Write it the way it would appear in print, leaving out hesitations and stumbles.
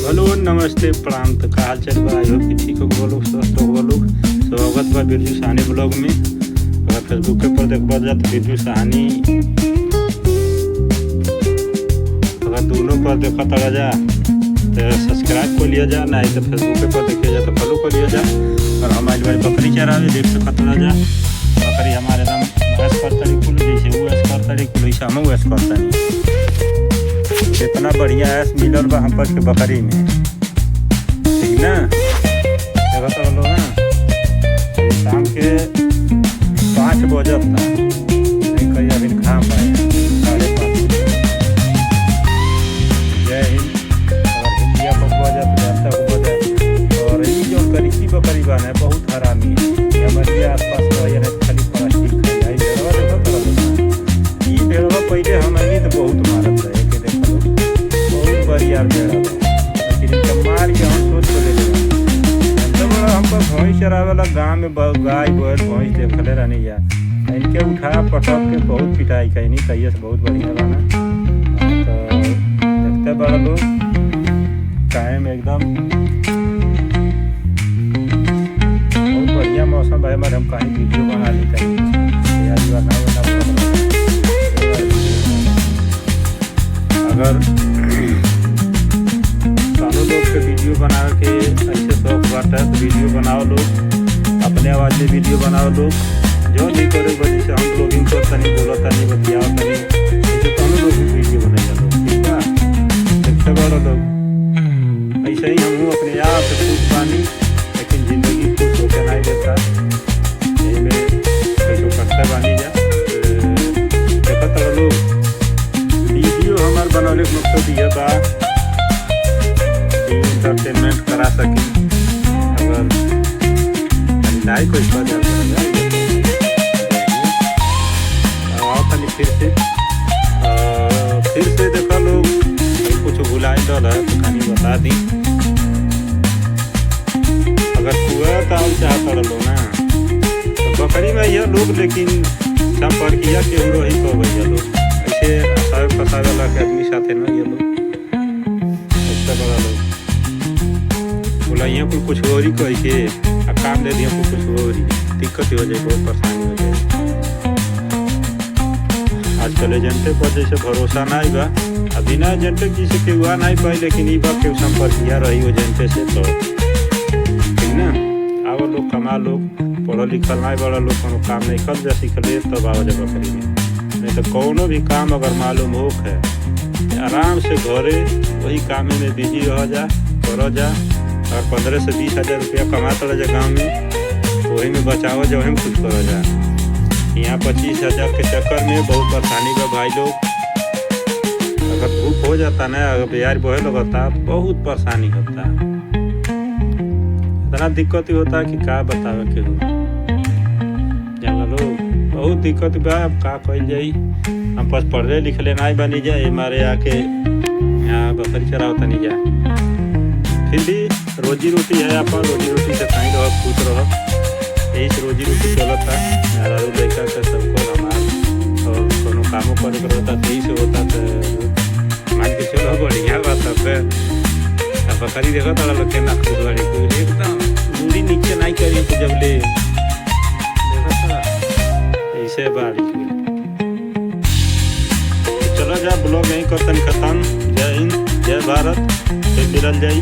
Hello नमस्ते प्रणाम। तो का हाल चल बा? आई होप कि ठीक हो लोग, स्वस्थ हो लोग। स्वागत बा बिरजू साहनी ब्लॉग में। अगर फेसबुक पर देखबा जा तो बिरजू साहनी, अगर दोनों पर देखा तड़ा जा तो सब्सक्राइब कर लिया जा, नहीं तो फेसबुक पर देखिए जा तो फॉलो कर लिया जा। और हमारी बारी बकरी चरावे देख सकता तड़ा जा। बकरी हमारे एकदम ऐस कर तड़ी कुल, जैसे वो ऐस कर तड़ी कुल वैसे हम ऐस कर तड़ी। इतना बढ़िया ऐस मिलल बा हम पर के बकरी में, ठीक ना। देखा तो लो ना, शाम के 5 बजत था, नहीं कहीं अभी खा पाए 5:30। जय हिंद। और हिंदिया को बजत रहता को बजत। और ये जो करीसी बकरी बना है बहुत हरामी है। हमारे आसपास का ये खाली प्लास्टिक है। भेड़वा देखो तो ये भेड़वा पहले हम आई तो बहुत मारत रहे के, देखो बहुत बढ़िया भेड़ा, लेकिन इनका मार के हम सोच को ले लेगा। हमको भैंस चरावे वाला गाँव में गाय बैल भैंस देखले रहनी जा, इनके उठा पटक के बहुत पिटाई कैनी, कहिए से बहुत बढ़िया बना। तो देखते बड़ा लोग टाइम एकदम बहुत बढ़िया मौसम भाई। हमारे हम कहीं वीडियो बना ली कहीं अगर सालों लोग के वीडियो बना के ऐसे शौक बात है तो वीडियो बनाओ लोग, अपने आवाज़ में वीडियो बनाओ लोग। जो नहीं करे वजह से हम ब्लॉगिंग करता नहीं, बोलता नहीं, बतियाओ नहीं, ऐसे दोनों लोग भी वीडियो बनाएगा लोग, ठीक है। देखते बड़ो लोग ऐसे ही हम अपने आप से खुश पानी, लेकिन ज़िंदगी खुश होकर नहीं देता। यही में कैसे करते बानी जा देखा लोग। वीडियो हमारे बनौले के मकसद ये बा इंटरटेनमेंट करा सके। अगर नहीं कोई पता फिर से देखा लोग कुछ भुलाए डल है तो कहानी बता दी। अगर कुआ ताल चाहता लो ना तो बकरी में यह लोग, लेकिन संपर्किया के ही तो भैया लोग ऐसे फंसावे वाला के आदमी साथे ना ये लोग ऐसा बड़ा लोग बोला यहाँ पर कुछ और ही कह के काम दे दिया कुछ और ही दिक्कत हो जाए, बहुत परेशानी हो जाए। आजकल एजेंटे पर जैसे भरोसा नहीं बा, अभी ना एजेंटे जिसे के हुआ नहीं पाई, लेकिन ये बात के संपर्क किया रही एजेंटे से तो ठीक ना। आओ लोग कमा लोग, पढ़ल लिखल नहीं बड़ा लोग कोनो काम नहीं कर जा सीखले तब आओ जा बकरी में। नहीं तो कोनो भी काम अगर मालूम हो है आराम से घरे वही काम में बिजी रह जा, करो जा। और 15 से 20 हज़ार रुपया कमाता रह जा गाँव में, तो वही में बचाओ जा, वही में कुछ करो जा। यहाँ 25 हज़ार के चक्कर में बहुत परेशानी बा भाई लोग। अगर धूप हो जाता ना, अगर बिहार बहे लगता बहुत परेशानी होता, इतना दिक्कत ही होता कि का बतावे के हो जाना लोग, बहुत दिक्कत बा। अब का कही जाई, हम पास पढ़ले लिखले नहीं बनी जाए, हमारे आके यहाँ बकरी चराओ तनी जा। फिर भी रोजी रोटी है, आप रोजी रोटी से कहीं रहो खुश रहो, यही से रोजी रोटी चलता। यार लड़का के सबको हमार और कोनो कामों करे होता तो यही से होता, तो मान के चलो बढ़िया बात है। अब बकरी देखो तो लोग ना खुद बड़ी कोई एकदम दूरी नीचे नहीं करी तो जब ले देखा ऐसे बारी। चलो जा ब्लॉग यहीं करतन खत्म। जय हिंद, जय भारत, फिर मिलल जाई।